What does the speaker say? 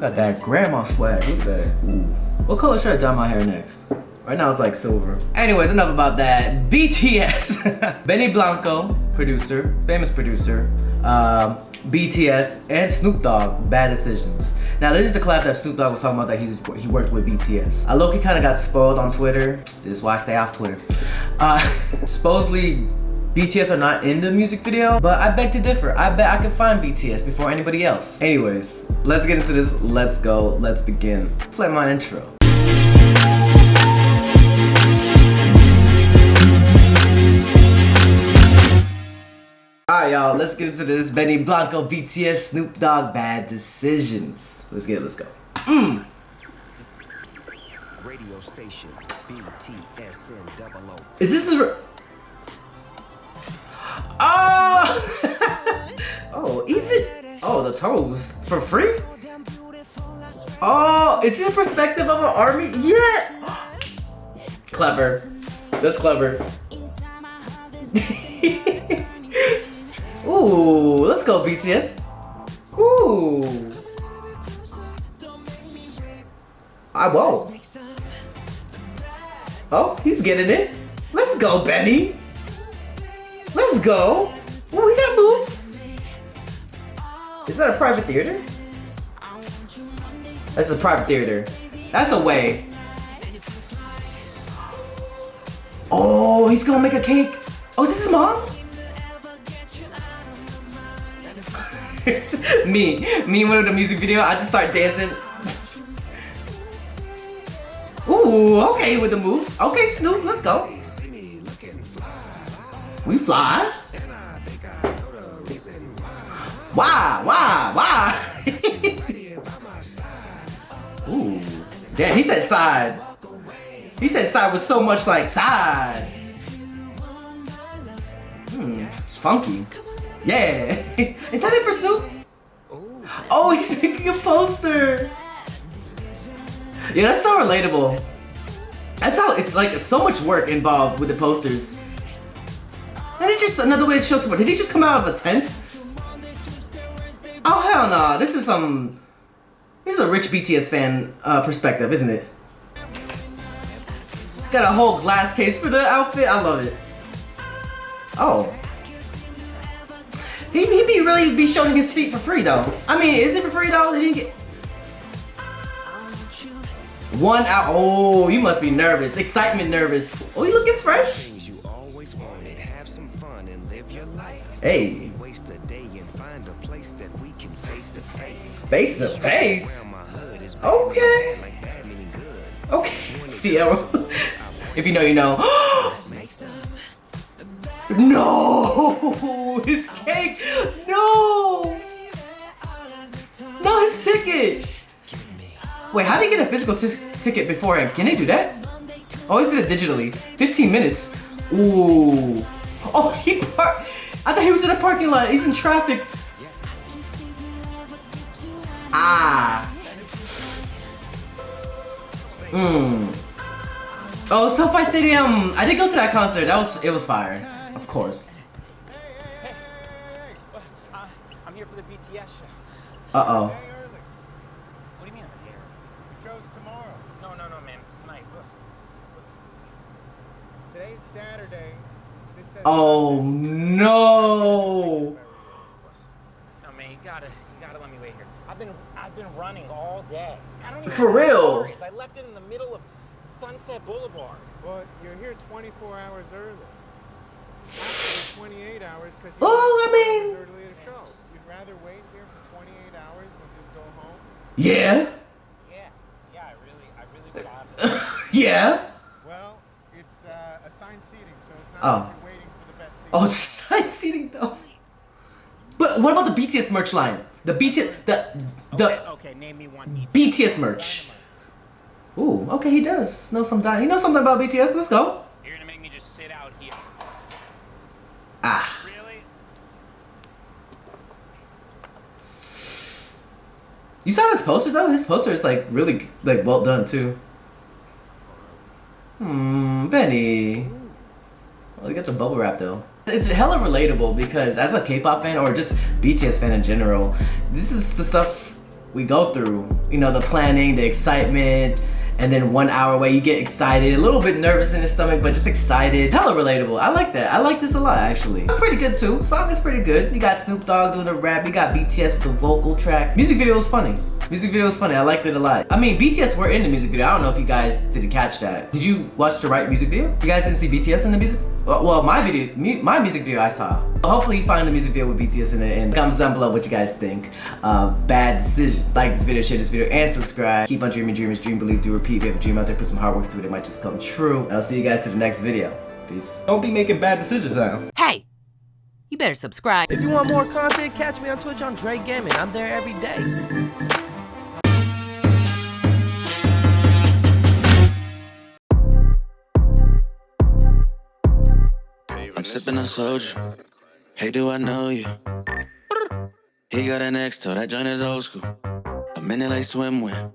Got that grandma swag. Look at that. Ooh. What color should I dye my hair next? Right now it's like silver. Anyways, enough about that. BTS. Benny Blanco, producer, famous producer. BTS and Snoop Dogg, Bad Decisions. Now this is the collab that Snoop Dogg was talking about that he worked with BTS. I low-key kind of got spoiled on Twitter. This is why I stay off Twitter. Supposedly BTS are not in the music video, but I beg to differ. I bet I can find BTS before anybody else. Anyways, let's get into this. Let's go. Let's begin. Play my intro. Alright, y'all, let's get into this. Benny Blanco, BTS, Snoop Dogg, Bad Decisions. Let's get it, let's go. Radio station BTSN double O. Is this a... Oh! Oh, even... Oh, the toes. For free? Oh, is this a perspective of an army? Yeah! Clever. That's clever. Ooh, let's go BTS. Ooh. I won't. Oh, he's getting it. Let's go, Benny. Let's go. Oh, we got moves. Is that a private theater? That's a private theater. That's a way. Oh, he's gonna make a cake. Oh, this is mom? me with the music video, I just start dancing. Ooh, okay with the moves. Okay, Snoop, let's go. We fly. Why? Ooh, damn, he said side. He said side with so much like side. It's funky. Yeah. Is that it for Snoop? Oh, he's making a poster. Yeah, that's so relatable. That's how it's like, it's so much work involved with the posters. And it's just another way to show support. Did he just come out of a tent? Oh, hell no. This is a rich BTS fan perspective, isn't it? Got a whole glass case for the outfit. I love it. Oh. He really be showing his feet for free though. I mean, is it for free though? He didn't get 1 hour. Oh, you must be nervous. Excitement nervous. Oh, you looking fresh? You always wanted, have some fun and live your life. Hey. Waste a day and find a place that we can face to face. Face to face? Okay. Okay. Sierra. If you know, you know. No! His cake! No! No, his ticket! Wait, how did he get a physical ticket beforehand? Can they do that? Oh, he did it digitally. 15 minutes. Ooh. Oh, he parked. I thought he was in a parking lot. He's in traffic. Ah. Oh, SoFi Stadium. I did go to that concert. It was fire. Of course. Hey. I'm here for the BTS show. Uh-oh. What do you mean I'm a day early? The show's tomorrow. No, man, it's tonight. Today's Saturday. This says Oh no! No, man, you gotta let me wait here. I've been running all day. I don't even For know where the real? car is. I left it in the middle of Sunset Boulevard. Well, you're here 24 hours early. After 28 hours because Well, I mean- early at a show. You'd rather wait here for 28 hours than just go home? Yeah? Yeah, I really would have. Yeah? Well, it's assigned seating, so it's not Oh. like you're waiting for the best seat. Oh, it's side seating though. But what about the BTS merch line? The Okay, name me one BTS merch. Ooh, okay, he does know something. He knows something about BTS. Let's go. You're gonna make me just sit out here. Ah. Really? You saw his poster though? His poster is like really like well done too. Benny. Well, you got the bubble wrap though. It's hella relatable because as a K-pop fan or just BTS fan in general, this is the stuff we go through. You know, the planning, the excitement, and then 1 hour away, you get excited, a little bit nervous in the stomach, but just excited. Hella relatable. I like that. I like this a lot, actually. Pretty good too. Song is pretty good. You got Snoop Dogg doing the rap. You got BTS with the vocal track. Music video was funny. Music video was funny. I liked it a lot. I mean, BTS were in the music video. I don't know if you guys didn't catch that. Did you watch the right music video? You guys didn't see BTS in the music? Well, my music video I saw. Hopefully you find the music video with BTS in it, and comments down below what you guys think. Bad decision. Like this video, share this video, and subscribe. Keep on dreaming, dreamers, dream, believe, do, repeat. If you have a dream out there, put some hard work into it. It might just come true. And I'll see you guys to the next video. Peace. Don't be making bad decisions now. Hey, you better subscribe. If you want more content, catch me on Twitch on Dre Gaming. I'm there every day. I'm sipping on soju. Hey, do I know you? He got an X-toe, that joint is old school. A minute like swimwear.